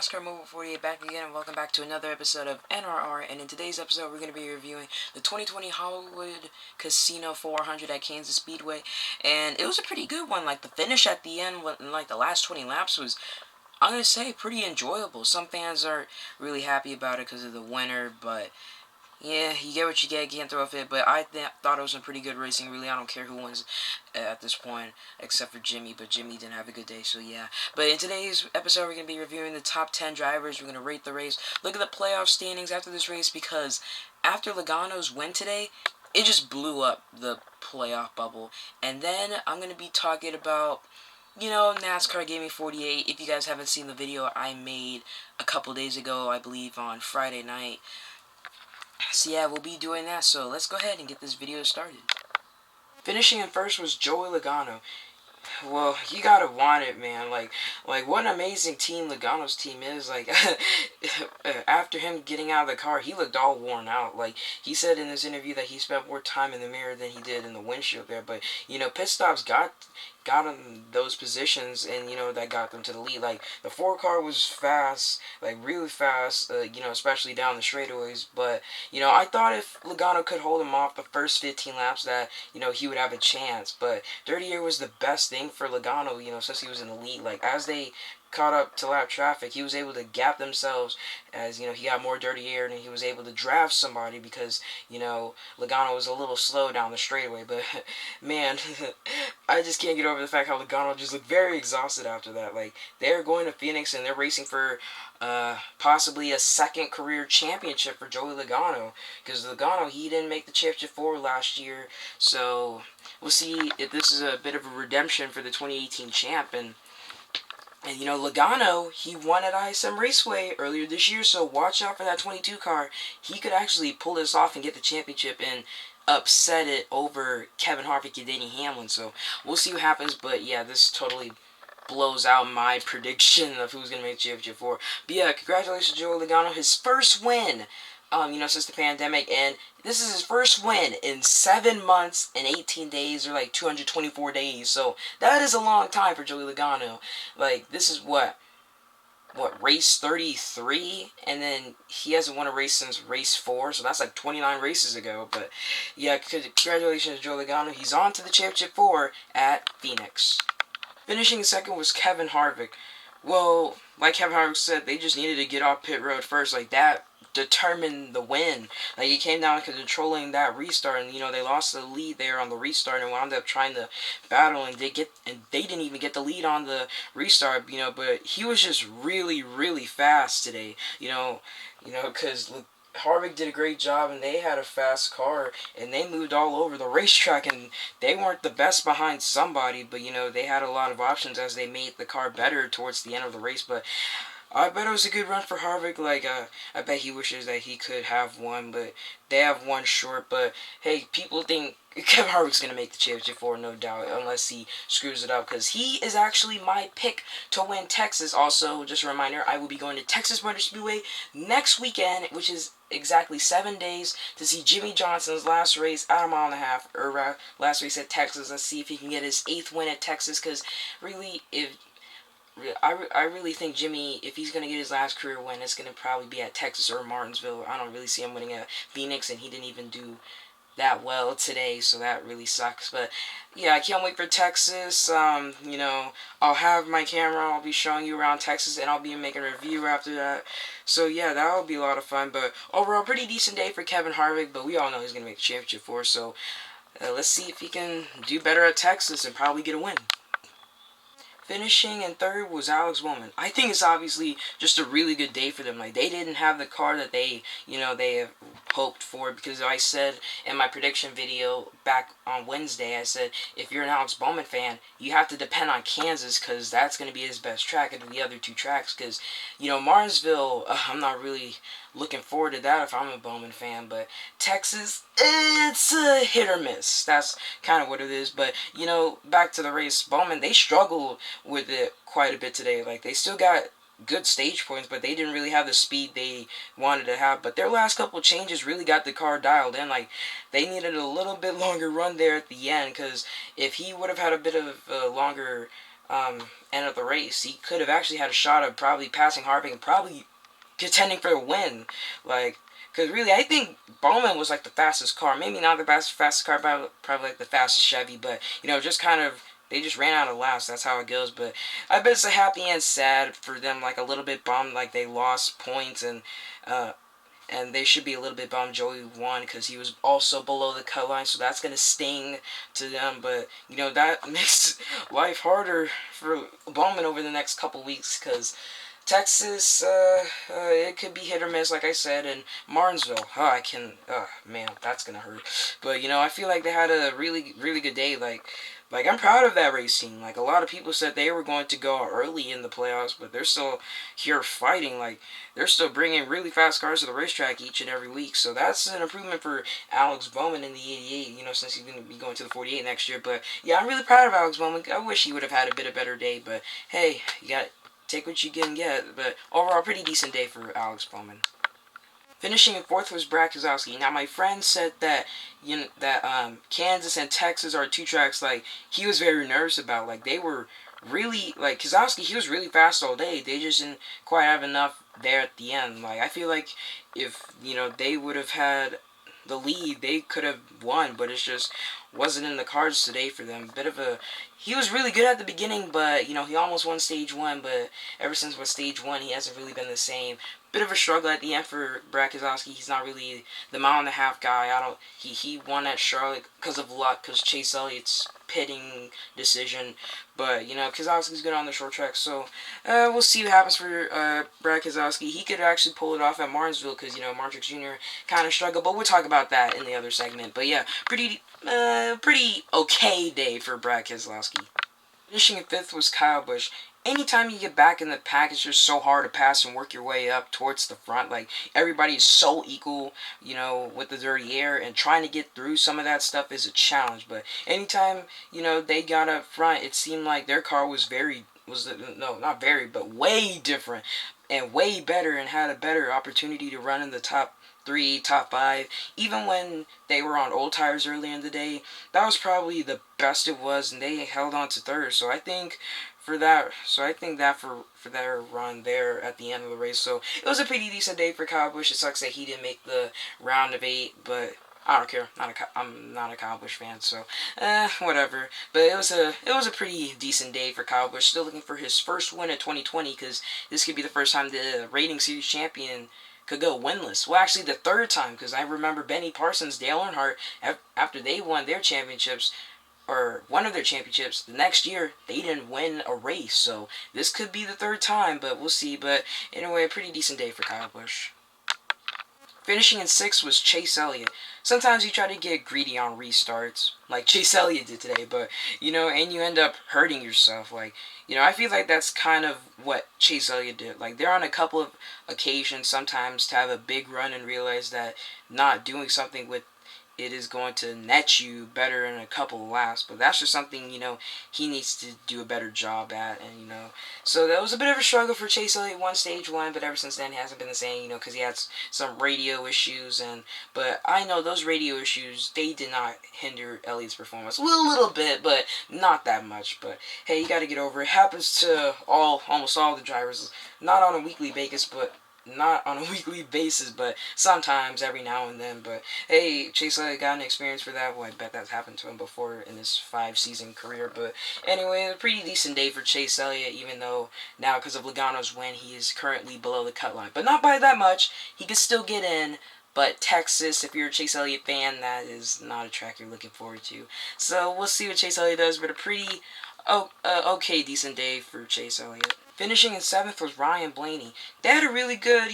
NASCAR Mobile 48 back again, and welcome back to another episode of NRR. And in today's episode, we're going to be reviewing the 2020 Hollywood Casino 400 at Kansas Speedway. And it was a pretty good one. Like, the finish at the end, in like the last 20 laps, was, I'm going to say, pretty enjoyable. Some fans aren't really happy about it because of the winner, but yeah, you get what you get, can't throw a fit, but I thought it was some pretty good racing, really. I don't care who wins at this point, except for Jimmy, but Jimmy didn't have a good day, so yeah. But in today's episode, we're going to be reviewing the top 10 drivers. We're going to rate the race, look at the playoff standings after this race, because after Logano's win today, it just blew up the playoff bubble. And then I'm going to be talking about, NASCAR gave me 48. If you guys haven't seen the video I made a couple days ago, I believe on Friday night. So yeah, we'll be doing that, so let's go ahead and get this video started. Finishing in first was Joey Logano. Well, you gotta want it, man. Like what an amazing team Logano's team is. Like, after him getting out of the car, he looked all worn out. Like, he said in this interview that he spent more time in the mirror than he did in the windshield there. But, pit stops got him those positions, and, that got them to the lead. Like, the 4 car was fast, like, really fast, especially down the straightaways. But, I thought if Logano could hold him off the first 15 laps that, he would have a chance. But Dirty Air was the best thing for Logano, since he was in the lead. Like, as they caught up to lap traffic, he was able to gap themselves as, he got more dirty air, and he was able to draft somebody because, Logano was a little slow down the straightaway. But, man, I just can't get over the fact how Logano just looked very exhausted after that. Like, they're going to Phoenix, and they're racing for possibly a second career championship for Joey Logano, because Logano, he didn't make the championship 4 last year, so we'll see if this is a bit of a redemption for the 2018 champ. And Logano, he won at ISM Raceway earlier this year, so watch out for that 22 car. He could actually pull this off and get the championship and upset it over Kevin Harvick and Denny Hamlin, so we'll see what happens. But yeah, this totally blows out my prediction of who's going to make the championship 4. But yeah, congratulations to Joey Logano, his first win, since the pandemic, and this is his first win in 7 months and 18 days, or like 224 days, so that is a long time for Joey Logano. Like, this is what, race 33, and then he hasn't won a race since race 4, so that's like 29 races ago. But yeah, congratulations to Joey Logano, he's on to the championship 4 at Phoenix. Finishing second was Kevin Harvick. Well, like Kevin Harvick said, they just needed to get off pit road first. Like, that determined the win. Like, it came down to controlling that restart, and they lost the lead there on the restart and wound up trying to battle, and they didn't even get the lead on the restart. But he was just really, really fast today. Because Harvick did a great job, and they had a fast car, and they moved all over the racetrack, and they weren't the best behind somebody, but they had a lot of options as they made the car better towards the end of the race. But I bet it was a good run for Harvick. Like, I bet he wishes that he could have won, but they have one short. But hey, people think Kevin Harvick's going to make the championship 4, no doubt, unless he screws it up, because he is actually my pick to win Texas. Also, just a reminder, I will be going to Texas Motor Speedway next weekend, which is exactly 7 days, to see Jimmy Johnson's last race at a mile and a half, or last race at Texas. Let's see if he can get his 8th win at Texas, because really, I really think Jimmy, if he's going to get his last career win, it's going to probably be at Texas or Martinsville. I don't really see him winning at Phoenix, and he didn't even do that well today, so that really sucks. But yeah, I can't wait for Texas. I'll have my camera, I'll be showing you around Texas, and I'll be making a review after that. So yeah, that'll be a lot of fun. But overall, pretty decent day for Kevin Harvick, but we all know he's going to make the championship 4, so let's see if he can do better at Texas and probably get a win. Finishing in third was Alex Bowman. I think it's obviously just a really good day for them. Like, they didn't have the car that they have hoped for, because I said in my prediction video back on Wednesday, I said, if you're an Alex Bowman fan, you have to depend on Kansas, because that's going to be his best track out of the other 2 tracks, because, Martinsville, I'm not really looking forward to that if I'm a Bowman fan, but Texas, it's a hit or miss. That's kind of what it is. But, back to the race, Bowman, they struggled with it quite a bit today. Like, they still got good stage points, but they didn't really have the speed they wanted to have. But their last couple changes really got the car dialed in. Like, they needed a little bit longer run there at the end, because if he would have had a bit of a longer end of the race, he could have actually had a shot of probably passing Harvick and probably contending for the win. Like, because really, I think Bowman was like the fastest car. Maybe not the fastest car, probably like the fastest Chevy. But just kind of they just ran out of laps. That's how it goes. But I bet it's a happy and sad for them. Like a little bit bummed, like they lost points uh, and they should be a little bit bummed Joey won because he was also below the cut line, so that's gonna sting to them. But that makes life harder for Bowman over the next couple weeks because Texas, it could be hit or miss, like I said, and Martinsville, man, that's gonna hurt. But I feel like they had a really, really good day. Like I'm proud of that race team. Like a lot of people said they were going to go early in the playoffs, but they're still here fighting. Like they're still bringing really fast cars to the racetrack each and every week. So that's an improvement for Alex Bowman in the 88. Since he's going to be going to the 48 next year. But yeah, I'm really proud of Alex Bowman. I wish he would have had a bit of better day, but hey, you got take what you can get. But overall, pretty decent day for Alex Bowman. Finishing in fourth was Brad Keselowski. Now, my friend said that Kansas and Texas are two tracks like he was very nervous about. Like they were really like Keselowski. He was really fast all day. They just didn't quite have enough there at the end. Like I feel like if they would have had the lead, they could have won, but it's just wasn't in the cards today for them. He was really good at the beginning, but he almost won stage one, but ever since stage one, he hasn't really been the same. Bit of a struggle at the end for Brad Keselowski. He's not really the mile and a half guy. He won at Charlotte because of luck, because Chase Elliott's pitting decision. But Keselowski's good on the short track, so we'll see what happens for Brad Keselowski. He could actually pull it off at Martinsville because Martrix Jr. kind of struggled, but we'll talk about that in the other segment. But yeah, pretty okay day for Brad Keselowski. Finishing in fifth was Kyle Busch. Anytime you get back in the pack, it's just so hard to pass and work your way up towards the front. Like, everybody is so equal, with the dirty air, and trying to get through some of that stuff is a challenge. But anytime, they got up front, it seemed like their car was not very, but way different and way better and had a better opportunity to run in the top 3, top 5. Even when they were on old tires earlier in the day, that was probably the best it was, and they held on to third. So I think for their run there at the end of the race. So it was a pretty decent day for Kyle Busch. It sucks that he didn't make the round of 8, but I don't care. I'm not a Kyle Busch fan, so whatever. But it was a pretty decent day for Kyle Busch. Still looking for his first win in 2020 because this could be the first time the Rating Series champion could go winless. Well, actually the third time, because I remember Benny Parsons, Dale Earnhardt, after they won their championships, or one of their championships, the next year, they didn't win a race. So this could be the third time, but we'll see. But anyway, a pretty decent day for Kyle Busch. Finishing in sixth was Chase Elliott. Sometimes you try to get greedy on restarts, like Chase Elliott did today, but, and you end up hurting yourself. Like, I feel like that's kind of what Chase Elliott did. Like, they're on a couple of occasions sometimes to have a big run and realize that not doing something with it is going to net you better in a couple of laps. But that's just something, he needs to do a better job at. And, so that was a bit of a struggle for Chase Elliott stage one, but ever since then, he hasn't been the same, because he had some radio issues. But I know those radio issues, they did not hinder Elliott's performance. A little bit, but not that much. But, hey, you got to get over it. It happens to almost all the drivers, not on a weekly basis, but sometimes every now and then. But hey, Chase Elliott got an experience for that. Well, I bet that's happened to him before in his 5-season career. But anyway, a pretty decent day for Chase Elliott, even though now because of Logano's win, he is currently below the cut line. But not by that much. He could still get in. But Texas, if you're a Chase Elliott fan, that is not a track you're looking forward to. So we'll see what Chase Elliott does, but a pretty okay, decent day for Chase Elliott. Finishing in 7th was Ryan Blaney. They had a really good,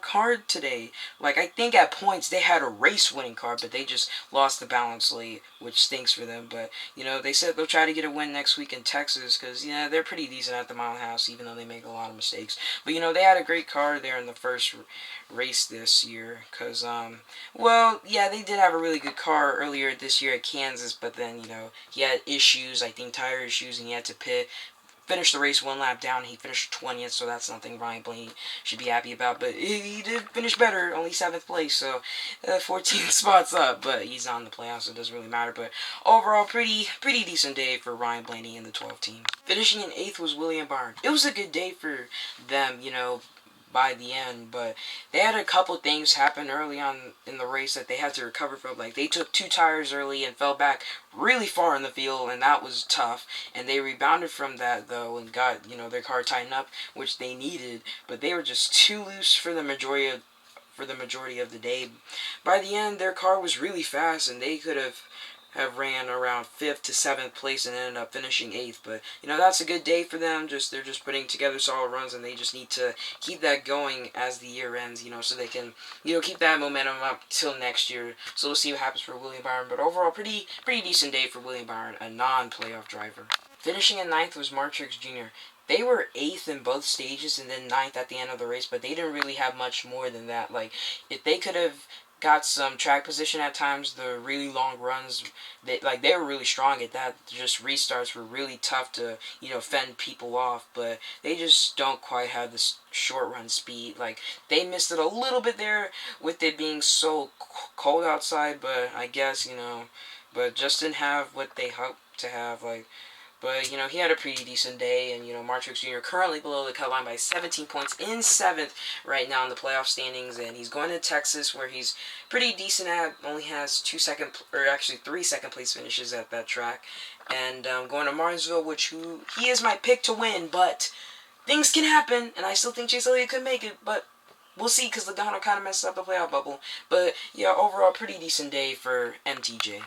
card today. Like, I think at points they had a race-winning card, but they just lost the balance late, which stinks for them. But, they said they'll try to get a win next week in Texas because, they're pretty decent at the mile house, even though they make a lot of mistakes. But, they had a great card there in the first race this year because, they did have a really good car earlier this year at Kansas, but then, he had issues, I think tire issues, and he had to pit finished the race one lap down. He finished 20th, so that's something Ryan Blaney should be happy about. But he did finish better, only 7th place, so 14 spots up. But he's on the playoffs, so it doesn't really matter. But overall, pretty decent day for Ryan Blaney and the 12 team. Finishing in 8th was William Byron. It was a good day for them, by the end, but they had a couple things happen early on in the race that they had to recover from. Like, they took 2 tires early and fell back really far in the field, and that was tough. And they rebounded from that, though, and got, their car tightened up, which they needed, but they were just too loose for the majority of the day. By the end, their car was really fast, and they could have ran around 5th to 7th place and ended up finishing 8th. But that's a good day for them. They're just putting together solid runs, and they just need to keep that going as the year ends, so they can keep that momentum up till next year. So we'll see what happens for William Byron. But overall, pretty decent day for William Byron, a non-playoff driver. Finishing in 9th was Martrix Jr. They were 8th in both stages and then 9th at the end of the race, but they didn't really have much more than that. Like, if they could have got some track position at times, the really long runs, they were really strong at that. Just restarts were really tough to fend people off, but they just don't quite have this short run speed. Like, they missed it a little bit there with it being so cold outside, but I guess but just didn't have what they hoped to have. But, he had a pretty decent day, and, Martrix Jr. currently below the cut line by 17 points in 7th right now in the playoff standings, and he's going to Texas, where he's pretty decent at, only has 3 second place finishes at that track, and going to Martinsville, he is my pick to win, but things can happen, and I still think Chase Elliott could make it, but we'll see, because Logano kind of messed up the playoff bubble. But, yeah, overall, pretty decent day for MTJ.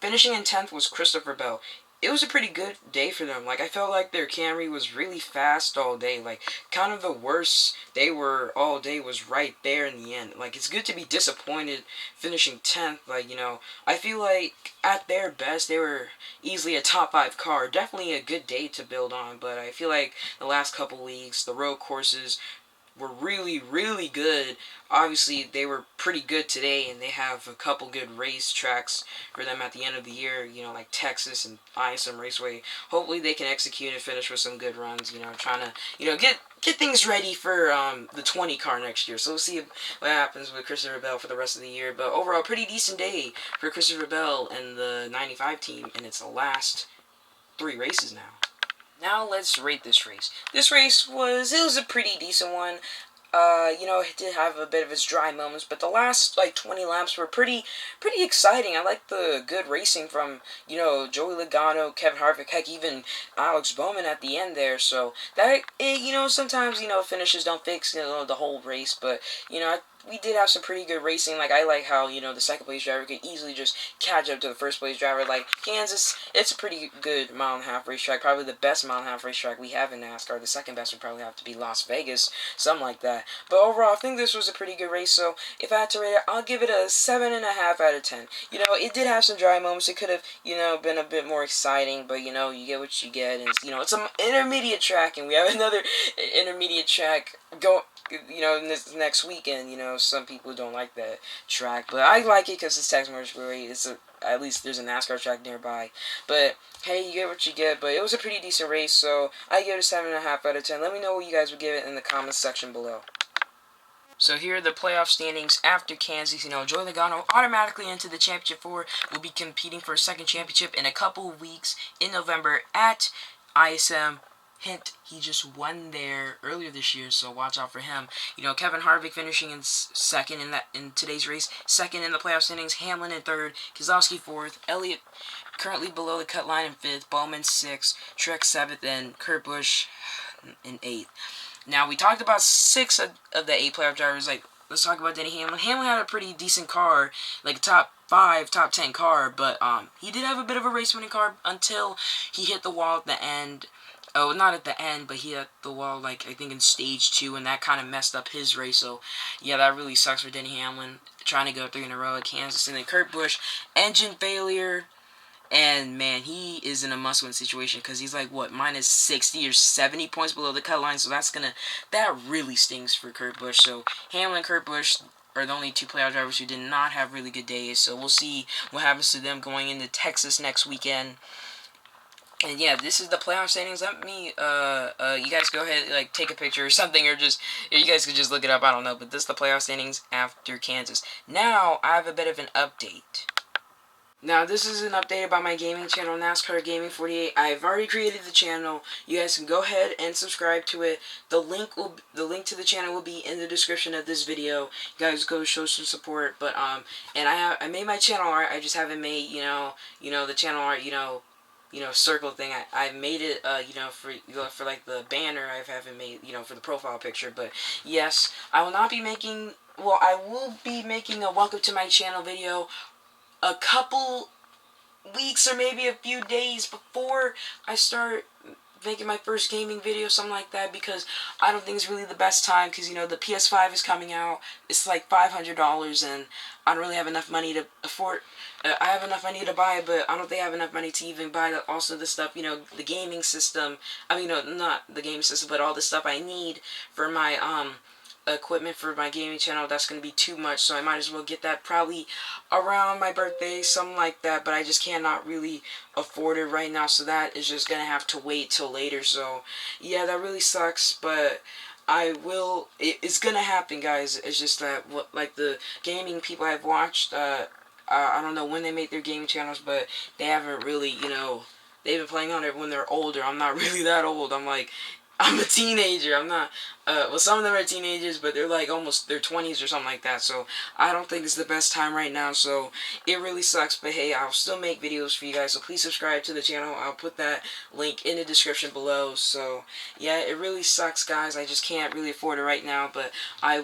Finishing in 10th was Christopher Bell. It was a pretty good day for them. Like, I felt like their Camry was really fast all day. Like, kind of the worst they were all day was right there in the end. Like, it's good to be disappointed finishing 10th. Like, I feel like at their best, they were easily a top 5 car. Definitely a good day to build on. But I feel like the last couple weeks, the road courses were really good. Obviously, they were pretty good today, and they have a couple good race tracks for them at the end of the year, like Texas and ISM Raceway. Hopefully, they can execute and finish with some good runs, trying to, get things ready for the 20 car next year. So we'll see what happens with Christopher Bell for the rest of the year. But overall, pretty decent day for Christopher Bell and the 95 team, and it's the last 3 races now. Now let's rate this race. This race was a pretty decent one. It did have a bit of its dry moments, but the last 20 laps were pretty exciting. I like the good racing from Joey Logano, Kevin Harvick, heck, even Alex Bowman at the end there. So that sometimes finishes don't fix the whole race, but we did have some pretty good racing. Like, I like how, the second place driver could easily just catch up to the first place driver. Like, Kansas, it's a pretty good 1.5-mile racetrack. Probably the best 1.5-mile racetrack we have in NASCAR. The second best would probably have to be Las Vegas, something like that. But overall, I think this was a pretty good race. So, if I had to rate it, I'll give it a 7.5 out of 10. It did have some dry moments. It could have, been a bit more exciting. But, you get what you get. And, it's an intermediate track. And we have another intermediate track this next weekend. Some people don't like that track, but I like it because it's Texas Motor Speedway. At least there's a NASCAR track nearby. But hey, you get what you get. But it was a pretty decent race, so I give it a 7.5 out of 10. Let me know what you guys would give it in the comments section below. So here are the playoff standings after Kansas. Joey Logano automatically into the Championship 4. Will be competing for a second championship in a couple of weeks in November at ISM. Hint, he just won there earlier this year, so watch out for him. Kevin Harvick finishing in second in today's race, second in the playoff standings, Hamlin in third, Keselowski fourth, Elliott currently below the cut line in fifth, Bowman sixth, Truex seventh, and Kurt Busch in eighth. Now, we talked about 6 of the 8 playoff drivers. Let's talk about Denny Hamlin. Hamlin had a pretty decent car, like a top 5, top 10 car, but he did have a bit of a race-winning car until he hit the wall at the end. Oh, not at the end, but he hit the wall, I think in stage 2, and that kind of messed up his race. So, yeah, that really sucks for Denny Hamlin, trying to go 3 in a row at Kansas. And then Kurt Busch, engine failure, and, man, he is in a must-win situation, because he's minus 60 or 70 points below the cut line, so that really stings for Kurt Busch. So, Hamlin and Kurt Busch are the only 2 playoff drivers who did not have really good days, so we'll see what happens to them going into Texas next weekend. And yeah, this is the playoff standings. Let me, you guys go ahead, like, take a picture or something, or just, you guys could just look it up, I don't know, but this is the playoff standings after Kansas. Now, I have a bit of an update. Now, this is an update about my gaming channel, NASCAR Gaming 48. I've already created the channel. You guys can go ahead and subscribe to it. The link to the channel will be in the description of this video. You guys go show some support. But and I made my channel art. I just haven't made the channel art circle thing. I made it for like the banner. I haven't made for the profile picture. But yes, I will not be making. Well, I will be making a welcome to my channel video a couple weeks or maybe a few days before I start making my first gaming video, something like that, because I don't think it's really the best time, because the PS5 is coming out. It's like $500, and I don't really have enough money to afford. I have enough money to buy it, but I don't think I have enough money to even buy also the stuff, the gaming system. I mean, no, not the gaming system, but all the stuff I need for my equipment for my gaming channel. That's going to be too much, so I might as well get that probably around my birthday, something like that, but I just cannot really afford it right now, so that is just going to have to wait till later. So yeah, that really sucks, but it's going to happen, guys. It's just that like the gaming people I've watched, I don't know when they make their gaming channels, but they haven't really, they've been playing on it when they're older. I'm not really that old. I'm a teenager. I'm not, well, some of them are teenagers, but they're like almost their 20s or something like that, so I don't think it's the best time right now, so it really sucks, but hey, I'll still make videos for you guys, so please subscribe to the channel. I'll put that link in the description below. So yeah, it really sucks, guys. I just can't really afford it right now, but I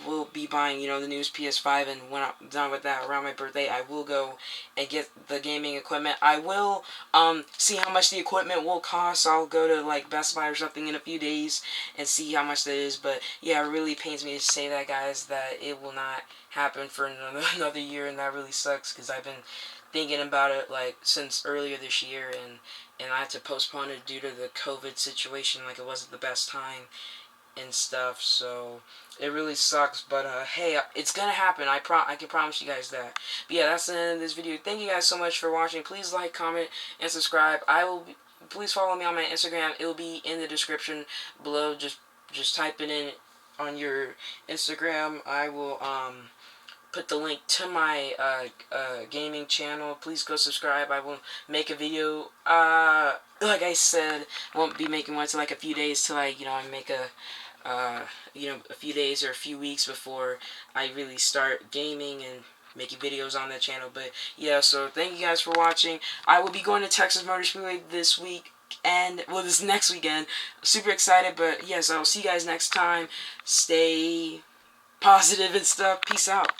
will be buying, the newest PS5, and when I'm done with that around my birthday, I will go and get the gaming equipment. I will see how much the equipment will cost. I'll go to like Best Buy or something in a few days and see how much that is. But yeah, it really pains me to say that, guys, that it will not happen for another year, and that really sucks, because I've been thinking about it like since earlier this year, and I had to postpone it due to the COVID situation. Like, it wasn't the best time and stuff, so it really sucks, but hey, it's gonna happen. I can promise you guys that. But yeah, that's the end of this video. Thank you guys so much for watching. Please like, comment, and subscribe. Please follow me on my Instagram. It will be in the description below. Just type it in on your Instagram. I will put the link to my gaming channel. Please go subscribe. I will make a video. Like I said, I won't be making one until like a few days, till I make a few days or a few weeks before I really start gaming and making videos on that channel. But yeah, so thank you guys for watching. I will be going to Texas Motor Speedway this week, and well, this next weekend. Super excited, but yes, I'll see you guys next time. Stay positive and stuff. Peace out.